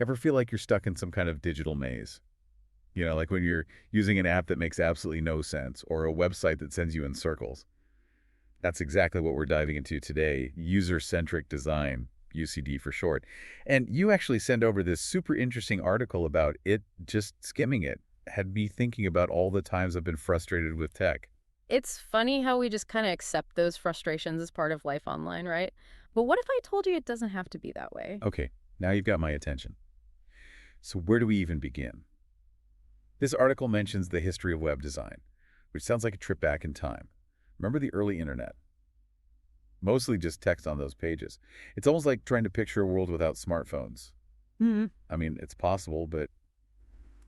Ever feel like you're stuck in some kind of digital maze? Like when you're using an app that makes absolutely no sense or a website that sends you in circles. That's exactly what we're diving into today, user-centric design, UCD for short. And you actually sent over this super interesting article about it. Just skimming it had me thinking about all the times I've been frustrated with tech. It's funny how we just kind of accept those frustrations as part of life online, right? But what if I told you it doesn't have to be that way? Okay, now you've got my attention. So where do we even begin? This article mentions the history of web design, which sounds like a trip back in time. Remember the early internet? Mostly just text on those pages. It's almost like trying to picture a world without smartphones. Hmm. I mean, it's possible, but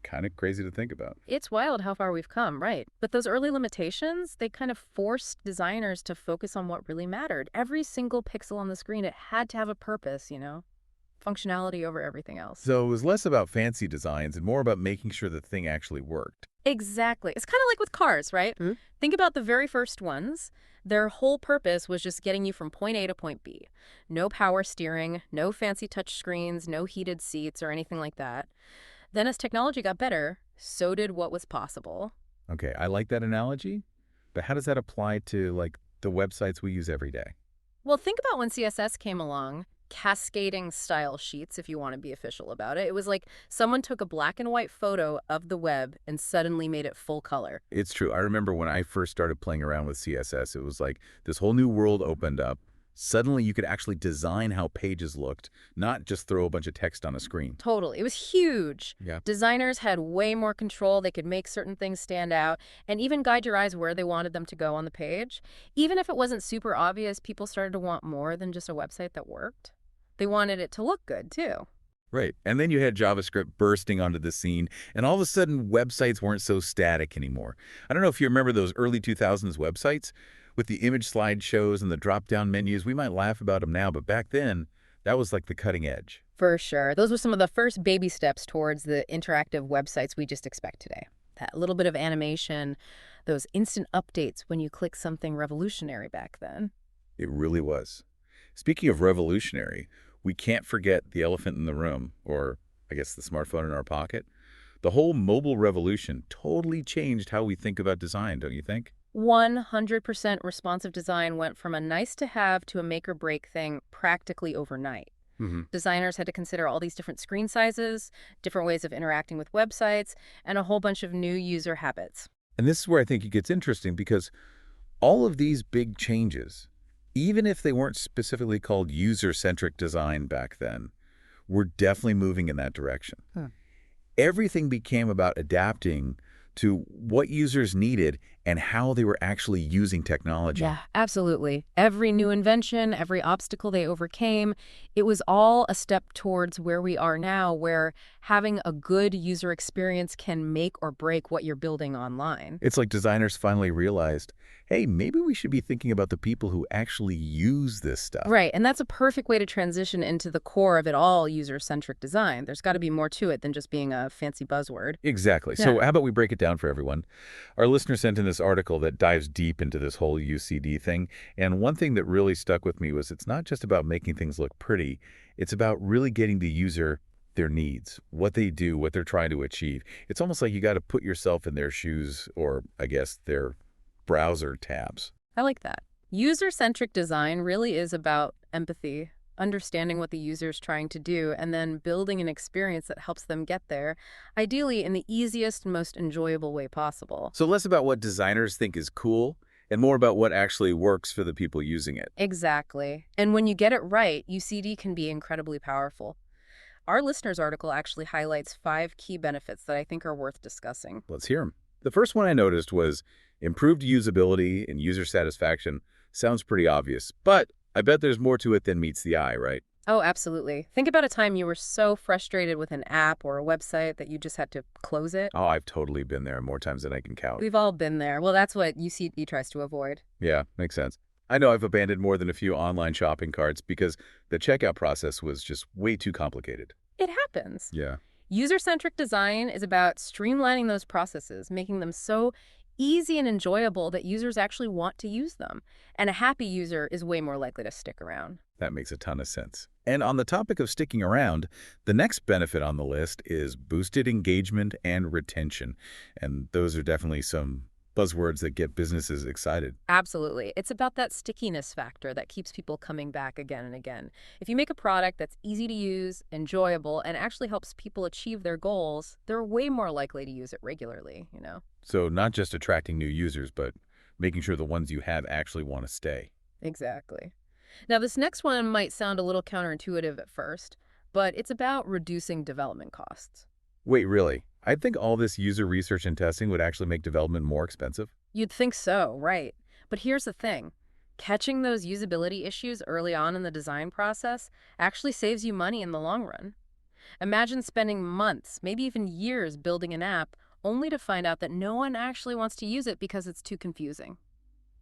kind of crazy to think about. It's wild how far we've come, right? But those early limitations, they kind of forced designers to focus on what really mattered. Every single pixel on the screen, it had to have a purpose, functionality over everything else. So it was less about fancy designs and more about making sure the thing actually worked. Exactly. It's kind of like with cars, right? Think about the very first ones. Their whole purpose was just getting you from point A to point B. No power steering, no fancy touch screens, no heated seats or anything like that. Then as technology got better, so did what was possible. Okay, I like that analogy, but how does that apply to, like, the websites we use every day? Well, think about when CSS came along, cascading style sheets, if you want to be official about it. It was like someone took a black and white photo of the web and suddenly made it full color. It's true. I remember when I first started playing around with CSS, it was like this whole new world opened up. Suddenly you could actually design how pages looked, not just throw a bunch of text on a screen. Totally. It was huge. Yeah. Designers had way more control. They could make certain things stand out and even guide your eyes where they wanted them to go on the page. Even if it wasn't super obvious, people started to want more than just a website that worked. They wanted it to look good, too. Right. And then you had JavaScript bursting onto the scene, and all of a sudden, websites weren't so static anymore. I don't know if you remember those early 2000s websites with the image slideshows and the drop-down menus. We might laugh about them now, but back then, that was like the cutting edge. For sure. Those were some of the first baby steps towards the interactive websites we just expect today. That little bit of animation, those instant updates when you click something revolutionary back then. It really was. Speaking of revolutionary, we can't forget the elephant in the room, or I guess the smartphone in our pocket. The whole mobile revolution totally changed how we think about design, don't you think? 100% responsive design went from a nice to have to a make or break thing practically overnight. Hmm. Designers had to consider all these different screen sizes, different ways of interacting with websites, and a whole bunch of new user habits. And this is where I think it gets interesting because all of these big changes, even if they weren't specifically called user-centric design back then, were definitely moving in that direction. Everything became about adapting to what users needed and how they were actually using technology. Yeah, absolutely. Every new invention, every obstacle they overcame, it was all a step towards where we are now, where having a good user experience can make or break what you're building online. It's like designers finally realized, hey, maybe we should be thinking about the people who actually use this stuff. Right, and that's a perfect way to transition into the core of it all, user-centric design. There's got to be more to it than just being a fancy buzzword. Exactly. Yeah. So how about we break it down for everyone? Our listener sent in this article that dives deep into this whole UCD thing. And one thing that really stuck with me was it's not just about making things look pretty. It's about really getting the user their needs, what they do, what they're trying to achieve. It's almost like you got to put yourself in their shoes or, I guess, their browser tabs. I like that. User-centric design really is about empathy, understanding what the user is trying to do, and then building an experience that helps them get there, ideally in the easiest and most enjoyable way possible. So less about what designers think is cool and more about what actually works for the people using it. Exactly. And when you get it right, UCD can be incredibly powerful. Our listener's article actually highlights 5 key benefits that I think are worth discussing. Let's hear them. The first one I noticed was improved usability and user satisfaction. Sounds pretty obvious, but I bet there's more to it than meets the eye, right? Oh, absolutely. Think about a time you were so frustrated with an app or a website that you just had to close it. Oh, I've totally been there more times than I can count. We've all been there. Well, that's what UCD tries to avoid. Yeah, makes sense. I know I've abandoned more than a few online shopping carts because the checkout process was just way too complicated. It happens. Yeah. User-centric design is about streamlining those processes, making them so easy and enjoyable that users actually want to use them. And a happy user is way more likely to stick around. That makes a ton of sense. And on the topic of sticking around, the next benefit on the list is boosted engagement and retention. And those are definitely some buzzwords that get businesses excited. Absolutely. It's about that stickiness factor that keeps people coming back again and again. If you make a product that's easy to use, enjoyable, and actually helps people achieve their goals, they're way more likely to use it regularly. So not just attracting new users, but making sure the ones you have actually want to stay. Exactly. Now, this next one might sound a little counterintuitive at first, but it's about reducing development costs. Wait, really? I think all this user research and testing would actually make development more expensive. You'd think so, right? But here's the thing. Catching those usability issues early on in the design process actually saves you money in the long run. Imagine spending months, maybe even years building an app only to find out that no one actually wants to use it because it's too confusing.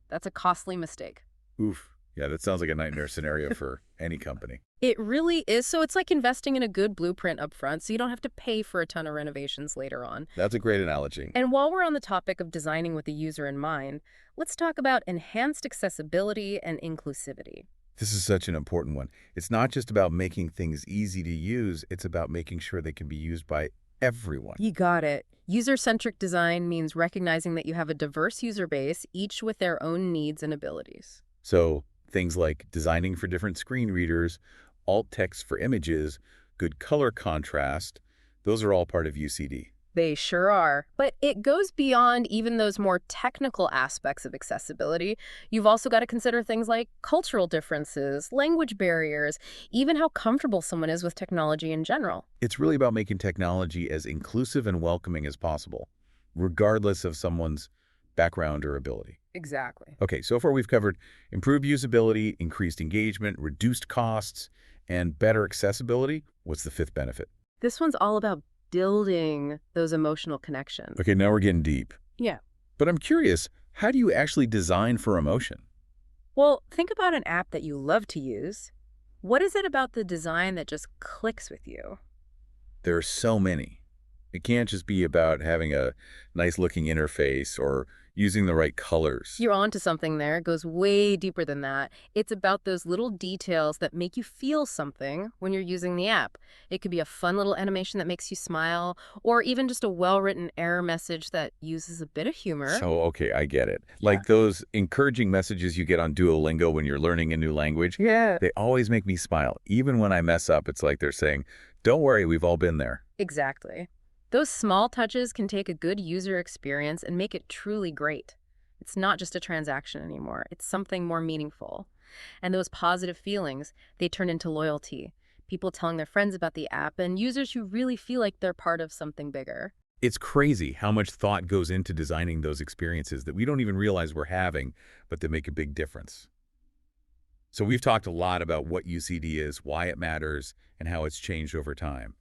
That's a costly mistake. Oof. Yeah, that sounds like a nightmare scenario for any company. It really is. So it's like investing in a good blueprint up front so you don't have to pay for a ton of renovations later on. That's a great analogy. And while we're on the topic of designing with the user in mind, let's talk about enhanced accessibility and inclusivity. This is such an important one. It's not just about making things easy to use, it's about making sure they can be used by everyone. You got it. User-centric design means recognizing that you have a diverse user base, each with their own needs and abilities. So things like designing for different screen readers, alt text for images, good color contrast, those are all part of UCD. They sure are. But it goes beyond even those more technical aspects of accessibility. You've also got to consider things like cultural differences, language barriers, even how comfortable someone is with technology in general. It's really about making technology as inclusive and welcoming as possible, regardless of someone's background or ability. Exactly. Okay, so far we've covered improved usability, increased engagement, reduced costs, and better accessibility. What's the fifth benefit? This one's all about building those emotional connections. Okay, now we're getting deep. Yeah. But I'm curious, how do you actually design for emotion? Well, think about an app that you love to use. What is it about the design that just clicks with you? There are so many. It can't just be about having a nice-looking interface or using the right colors. You're onto something there. It goes way deeper than that. It's about those little details that make you feel something when you're using the app. It could be a fun little animation that makes you smile, or even just a well-written error message that uses a bit of humor. So, okay, I get it. Like those encouraging messages you get on Duolingo when you're learning a new language. Yeah. They always make me smile. Even when I mess up, it's like they're saying, don't worry, we've all been there. Exactly. Those small touches can take a good user experience and make it truly great. It's not just a transaction anymore. It's something more meaningful. And those positive feelings, they turn into loyalty. People telling their friends about the app and users who really feel like they're part of something bigger. It's crazy how much thought goes into designing those experiences that we don't even realize we're having, but that make a big difference. So we've talked a lot about what UCD is, why it matters, and how it's changed over time.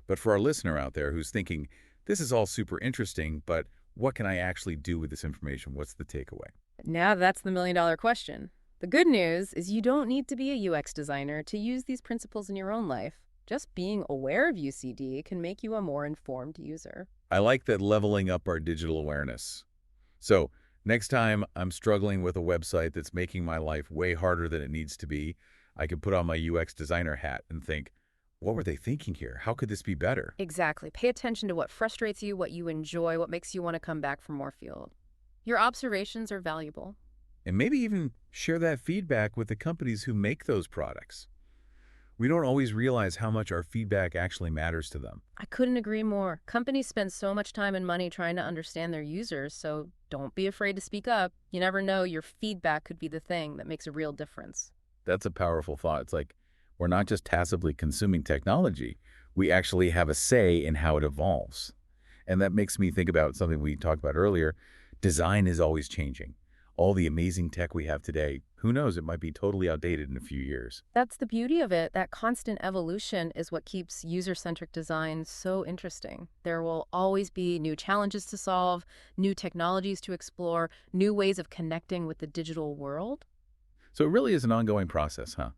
But for our listener out there who's thinking, this is all super interesting, but what can I actually do with this information? What's the takeaway? Now that's the million-dollar question. The good news is you don't need to be a UX designer to use these principles in your own life. Just being aware of UCD can make you a more informed user. I like that leveling up our digital awareness. So next time I'm struggling with a website that's making my life way harder than it needs to be, I can put on my UX designer hat and think, what were they thinking here? How could this be better? Exactly. Pay attention to what frustrates you, what you enjoy, what makes you want to come back for more field. Your observations are valuable. And maybe even share that feedback with the companies who make those products. We don't always realize how much our feedback actually matters to them. I couldn't agree more. Companies spend so much time and money trying to understand their users, so don't be afraid to speak up. You never know, your feedback could be the thing that makes a real difference. That's a powerful thought. It's like we're not just passively consuming technology. We actually have a say in how it evolves. And that makes me think about something we talked about earlier. Design is always changing. All the amazing tech we have today, who knows, it might be totally outdated in a few years. That's the beauty of it. That constant evolution is what keeps user-centric design so interesting. There will always be new challenges to solve, new technologies to explore, new ways of connecting with the digital world. So it really is an ongoing process, huh?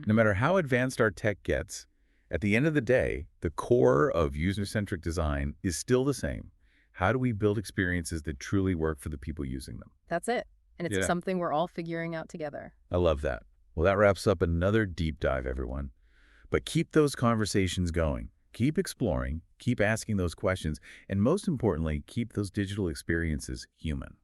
No matter how advanced our tech gets, at the end of the day, the core of user-centric design is still the same. How do we build experiences that truly work for the people using them? That's it. And it's Yeah. something we're all figuring out together. I love that. Well, that wraps up another deep dive, everyone. But keep those conversations going. Keep exploring, keep asking those questions, and most importantly, keep those digital experiences human.